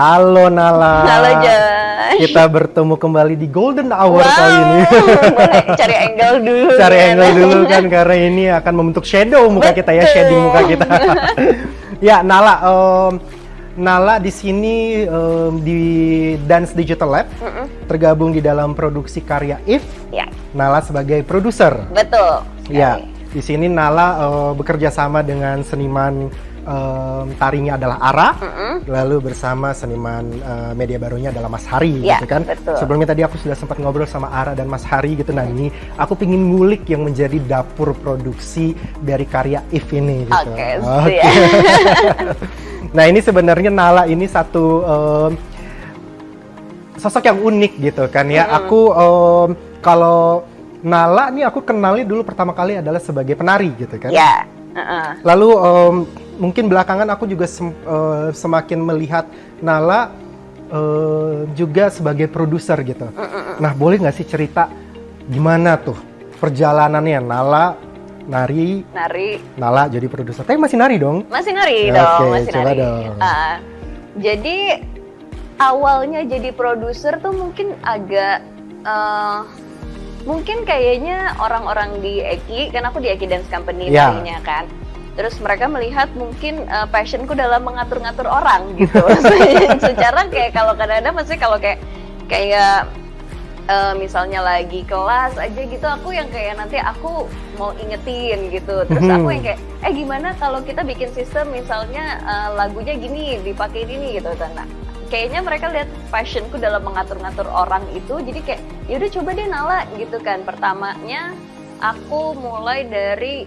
Halo Nala. Halo Josh. Kita bertemu kembali di Golden Hour kali ini. Boleh cari angle dulu. Cari angle dulu kan karena ini akan membentuk shadow muka kita ya, shading muka kita. Ya Nala, Nala di sini di Dance Digital Lab tergabung di dalam produksi karya If. Ya. Nala sebagai produser. Betul. Ya, di sini Nala bekerja sama dengan seniman tarinya adalah Ara, lalu bersama seniman media barunya adalah Mas Hari, ya, gitu kan. Betul. Sebelumnya tadi aku sudah sempat ngobrol sama Ara dan Mas Hari gitu. Nah ini aku pingin ngulik yang menjadi dapur produksi dari karya If ini. Gitu. Oke. Nah ini sebenarnya Nala ini satu sosok yang unik gitu kan ya. Aku kalau Nala nih aku kenali dulu pertama kali adalah sebagai penari gitu kan. Ya. Lalu mungkin belakangan aku juga semakin melihat Nala juga sebagai produser gitu. Nah boleh nggak sih cerita gimana tuh perjalanannya Nala nari, Nala jadi produser? Tapi masih nari dong? Masih nari dong, Oke, masih coba nari. dong. Jadi awalnya jadi produser tuh mungkin agak mungkin kayaknya orang-orang di Eki, kan aku di Eki Dance Company tadinya kan. Terus mereka melihat mungkin passionku dalam mengatur-ngatur orang gitu. Secara kayak kalau kadang-kadang pasti kalau kayak misalnya lagi kelas aja gitu, aku yang kayak nanti aku mau ingetin gitu. Terus aku yang kayak gimana kalau kita bikin sistem misalnya lagunya gini dipakai ini gitu. Nah, kayaknya mereka lihat passionku dalam mengatur-ngatur orang itu, jadi kayak yaudah coba deh Nala gitu kan. Pertamanya aku mulai dari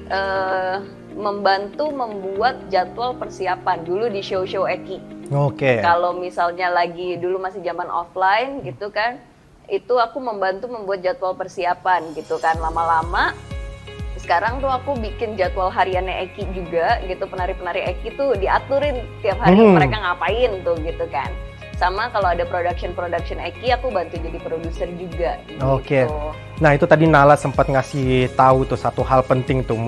membantu membuat jadwal persiapan dulu di show-show Eki. Oke. Kalau misalnya lagi dulu masih zaman offline gitu kan, itu aku membantu membuat jadwal persiapan gitu kan. Lama-lama sekarang tuh aku bikin jadwal hariannya Eki juga gitu. Penari-penari Eki tuh diaturin tiap hari mereka ngapain tuh gitu kan. Sama kalau ada production Eki, aku bantu jadi produser juga. Oke. Gitu. Nah itu tadi Nala sempat ngasih tahu tuh satu hal penting tuh,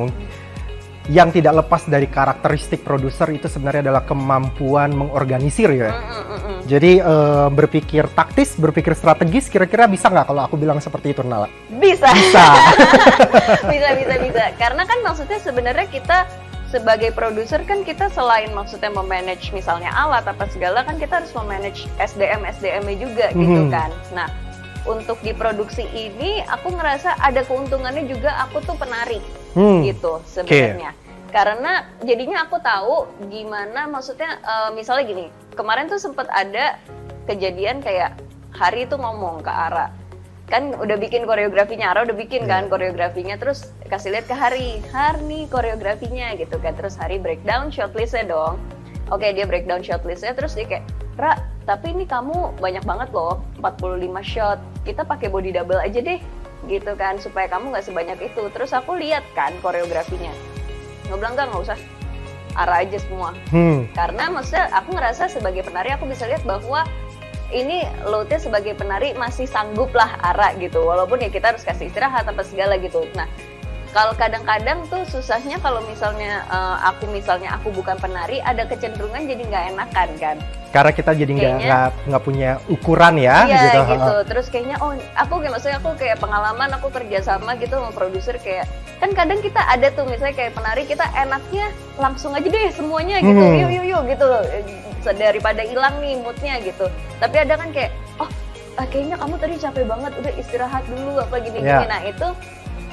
yang tidak lepas dari karakteristik produser itu sebenarnya adalah kemampuan mengorganisir ya. Jadi berpikir taktis, berpikir strategis, kira-kira bisa nggak kalau aku bilang seperti itu Nala? Bisa. Bisa. bisa. Karena kan maksudnya sebenarnya kita sebagai produser kan kita selain maksudnya memanage misalnya alat apa segala, kan kita harus memanage SDM-nya juga gitu kan. Nah untuk di produksi ini aku ngerasa ada keuntungannya juga, aku tuh penari gitu sebenarnya. Karena jadinya aku tahu gimana maksudnya misalnya gini, kemarin tuh sempat ada kejadian kayak Hari tuh ngomong ke Ara, kan udah bikin koreografinya, Ara udah bikin kan koreografinya, terus kasih lihat ke Hari nih koreografinya gitu kan. Terus Hari breakdown shot listnya dong. Oke, dia breakdown shot listnya, terus dia kayak, Ra, tapi ini kamu banyak banget loh, 45 shot, kita pakai body double aja deh gitu kan, supaya kamu nggak sebanyak itu. Terus aku lihat kan koreografinya, gue bilang nggak usah, Ara aja semua. Karena maksudnya aku ngerasa sebagai penari aku bisa lihat bahwa ini loadnya sebagai penari masih sanggup lah Ara gitu, walaupun ya kita harus kasih istirahat apa segala gitu. Nah kalau kadang-kadang tuh susahnya kalau misalnya aku bukan penari, ada kecenderungan jadi nggak enakan kan, karena kita jadi nggak punya ukuran ya. Iya gitu. Terus kayaknya aku kayak pengalaman aku kerja sama gitu sama produser, kayak kan kadang kita ada tuh misalnya kayak penari kita enaknya langsung aja deh semuanya gitu, yuk gitu loh, daripada hilang nih moodnya gitu. Tapi ada kan kayak kayaknya kamu tadi capek banget, udah istirahat dulu apa gini-gini. Nah itu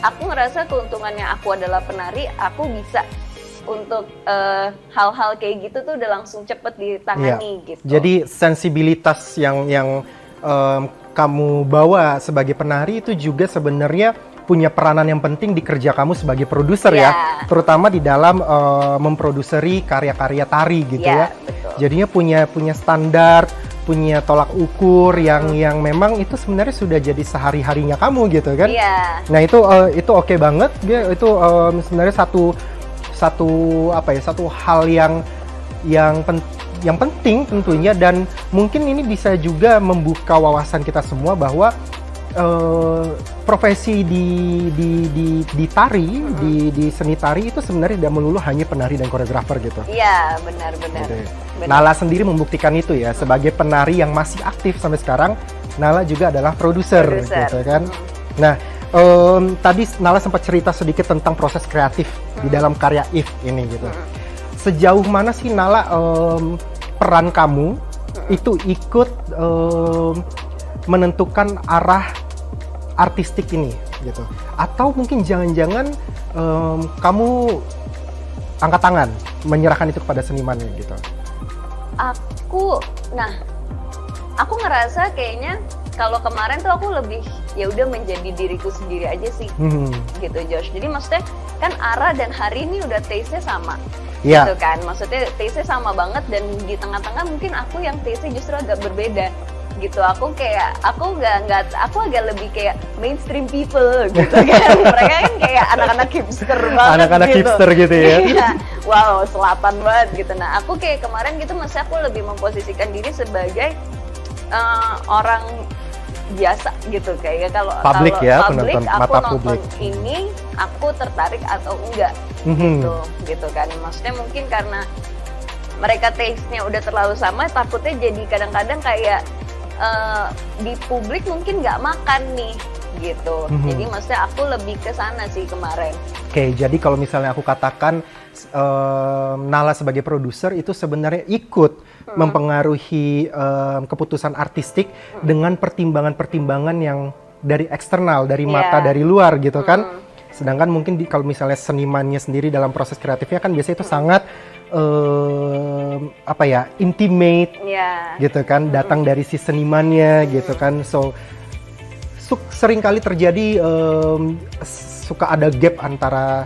aku ngerasa keuntungannya aku adalah penari, aku bisa untuk hal-hal kayak gitu tuh udah langsung cepet ditangani gitu. Jadi sensibilitas yang kamu bawa sebagai penari itu juga sebenarnya punya peranan yang penting di kerja kamu sebagai produser ya, terutama di dalam memproduseri karya-karya tari gitu ya. Betul. Jadinya punya standar, punya tolak ukur yang memang itu sebenarnya sudah jadi sehari-harinya kamu gitu kan. Nah itu oke banget, itu sebenarnya satu hal yang penting tentunya, dan mungkin ini bisa juga membuka wawasan kita semua bahwa profesi di tari, di seni tari itu sebenarnya tidak melulu hanya penari dan koreografer gitu. Iya, benar-benar. Gitu. benar. Nala sendiri membuktikan itu ya, sebagai penari yang masih aktif sampai sekarang, Nala juga adalah produser gitu kan. Nah, tadi Nala sempat cerita sedikit tentang proses kreatif di dalam karya If ini gitu. Sejauh mana sih Nala peran kamu itu ikut menentukan arah artistik ini gitu? Atau mungkin jangan-jangan kamu angkat tangan menyerahkan itu kepada senimannya gitu? Aku ngerasa kayaknya kalau kemarin tuh aku lebih ya udah menjadi diriku sendiri aja sih, gitu Josh. Jadi maksudnya kan Ara dan Hari ini udah taste-nya sama, gitu kan. Maksudnya taste-nya sama banget dan di tengah-tengah mungkin aku yang taste-nya justru agak berbeda, gitu. Aku agak lebih kayak mainstream people, gitu kan. Mereka kan kayak anak-anak hipster banget, anak-anak gitu. Hipster gitu ya. Wow, selatan banget gitu. Nah, aku kayak kemarin gitu, maksudnya aku lebih memposisikan diri sebagai orang biasa gitu, kayak kalau Public ya, public, penonton aku mata nonton publik. ini aku tertarik atau enggak gitu kan. Maksudnya mungkin karena mereka taste-nya udah terlalu sama, takutnya jadi kadang-kadang kayak di publik mungkin nggak makan nih gitu. Jadi maksudnya aku lebih ke sana sih kemarin. Oke, jadi kalau misalnya aku katakan Nala sebagai produser itu sebenarnya ikut mempengaruhi keputusan artistik dengan pertimbangan-pertimbangan yang dari eksternal, dari mata, dari luar gitu kan. Sedangkan mungkin kalau misalnya senimannya sendiri dalam proses kreatifnya kan biasanya itu sangat intimate gitu kan, datang dari si senimannya gitu kan. So sering kali terjadi suka ada gap antara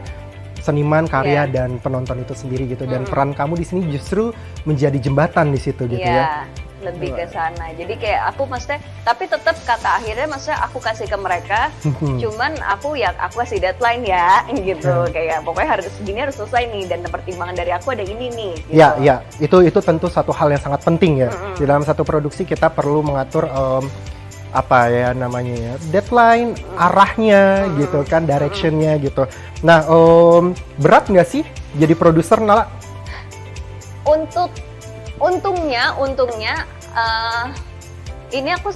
seniman, karya dan penonton itu sendiri gitu. Dan peran kamu di sini justru menjadi jembatan di situ gitu ya. Lebih ke sana. Jadi kayak aku maksudnya, tapi tetap kata akhirnya maksudnya aku kasih ke mereka. Cuman aku kasih deadline ya gitu. Kayak pokoknya segini harus selesai nih, dan pertimbangan dari aku ada ini nih. Gitu. Ya, itu tentu satu hal yang sangat penting ya. Di dalam satu produksi kita perlu mengatur deadline, arahnya gitu kan, directionnya gitu. Nah, berat nggak sih jadi produser, Nala? Untungnya ini aku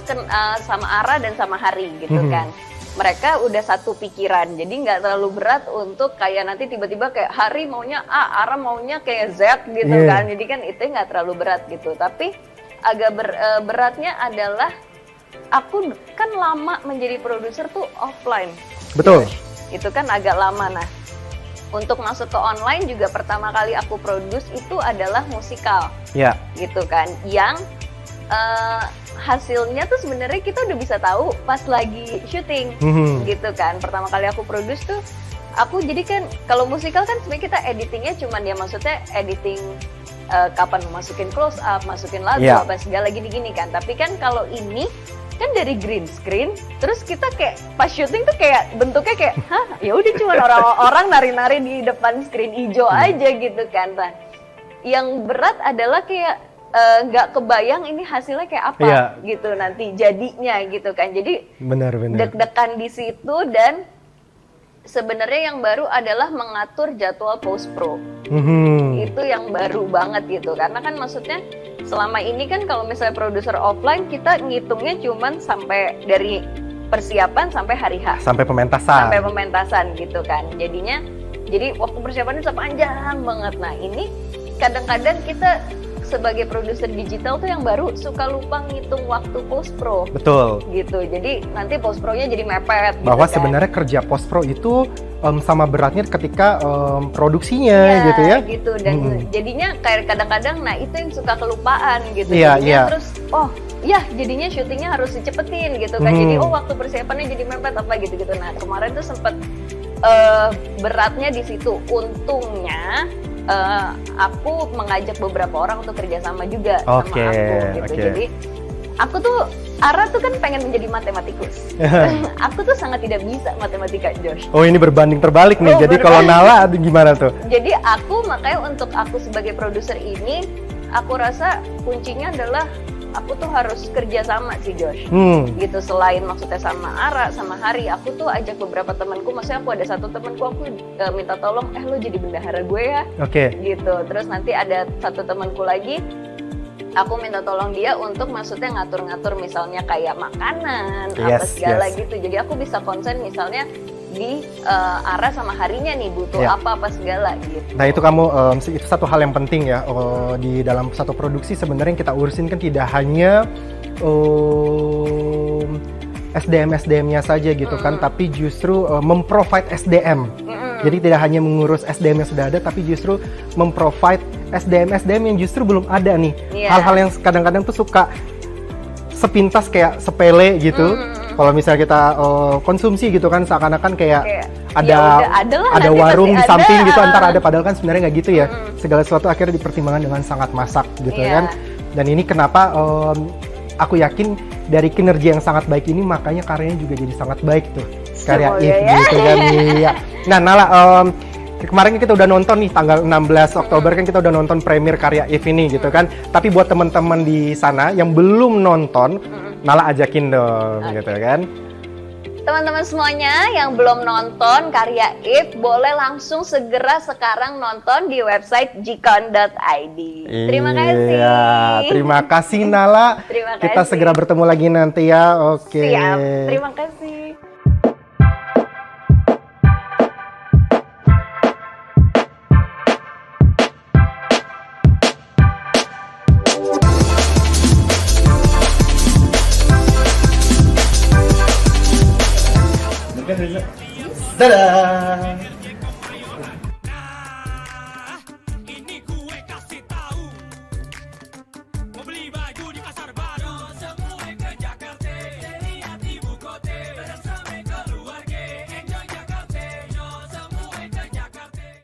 sama Ara dan sama Hari gitu kan. Mereka udah satu pikiran, jadi nggak terlalu berat untuk kayak nanti tiba-tiba kayak Hari maunya A, Ara maunya kayak Z gitu kan. Jadi kan itu nggak terlalu berat gitu. Tapi agak beratnya adalah aku kan lama menjadi produser tuh offline. Betul. Itu kan agak lama. Nah, untuk masuk ke online juga pertama kali aku produce itu adalah musikal. Gitu kan. Yang hasilnya tuh sebenarnya kita udah bisa tahu pas lagi syuting. Gitu kan. Pertama kali aku produce tuh aku jadi kan kalau musikal kan sebenarnya kita editingnya cuman ya maksudnya editing kapan masukin close up, masukin lagu apa segala gini-gini kan. Tapi kan kalau ini kan dari green screen, terus kita kayak pas syuting tuh kayak bentuknya kayak, ya udah cuma orang nari-nari di depan screen hijau aja gitu kan. Nah, yang berat adalah kayak nggak kebayang ini hasilnya kayak apa gitu nanti jadinya gitu kan. Jadi benar. deg-degan di situ, dan sebenarnya yang baru adalah mengatur jadwal post pro. Itu yang baru banget gitu, karena kan maksudnya selama ini kan kalau misalnya produser offline kita ngitungnya cuman sampai dari persiapan sampai hari H. Sampai pementasan gitu kan. Jadi waktu persiapannya panjang banget. Nah, ini kadang-kadang kita sebagai produser digital tuh yang baru suka lupa ngitung waktu post pro. Betul. Gitu. Jadi nanti post pro-nya jadi mepet. Bahwa gitu kan. Sebenarnya kerja post pro itu sama beratnya ketika produksinya gitu ya. Gitu. Dan jadinya kayak kadang-kadang, nah itu yang suka kelupaan gitu. Terus jadinya syutingnya harus dicepetin gitu kan. Jadi waktu persiapannya jadi mepet apa gitu-gitu. Nah, kemarin tuh sempet beratnya di situ. Untungnya aku mengajak beberapa orang untuk kerjasama juga sama aku gitu. Jadi aku tuh Ara tuh kan pengen menjadi matematikus. Aku tuh sangat tidak bisa matematika, Josh. Oh, ini berbanding terbalik nih. Jadi kalau Nala gimana tuh? Jadi makanya untuk aku sebagai produser ini, aku rasa kuncinya adalah aku tuh harus kerja sama sih Josh. Gitu, selain maksudnya sama Ara, sama Hari, aku tuh ajak beberapa temanku, maksudnya aku ada satu temanku aku minta tolong, lo jadi bendahara gue ya. Gitu. Terus nanti ada satu temanku lagi, aku minta tolong dia untuk maksudnya ngatur-ngatur misalnya kayak makanan, apa segala gitu. Jadi aku bisa konsen misalnya di Ara sama Harinya nih butuh apa segala gitu. Nah itu kamu itu satu hal yang penting ya di dalam satu produksi sebenarnya yang kita urusin kan tidak hanya SDM-nya saja gitu kan, tapi justru memprovide SDM. Jadi tidak hanya mengurus SDM yang sudah ada, tapi justru memprovide SDM yang justru belum ada nih. Hal-hal yang kadang-kadang tuh suka sepintas kayak sepele gitu. Kalau misalnya kita konsumsi gitu kan, seakan-akan kayak ada warung di samping gitu, antara ada, padahal kan sebenarnya nggak gitu ya. Segala sesuatu akhirnya dipertimbangkan dengan sangat masak gitu kan. Dan ini kenapa aku yakin dari kinerja yang sangat baik ini, makanya karyanya juga jadi sangat baik tuh. Karya If gitu kan. Nah Nala, kemarin kita udah nonton nih tanggal 16 Oktober kan kita udah nonton premier karya If ini gitu kan. Tapi buat teman-teman di sana yang belum nonton, Nala ajakin dong gitu kan. Teman-teman semuanya yang belum nonton karya If, boleh langsung segera sekarang nonton di website jikon.id. Terima kasih. Terima kasih Nala. Terima kasih. Kita segera bertemu lagi nanti ya. Oke. Siap. Terima kasih. Dadah.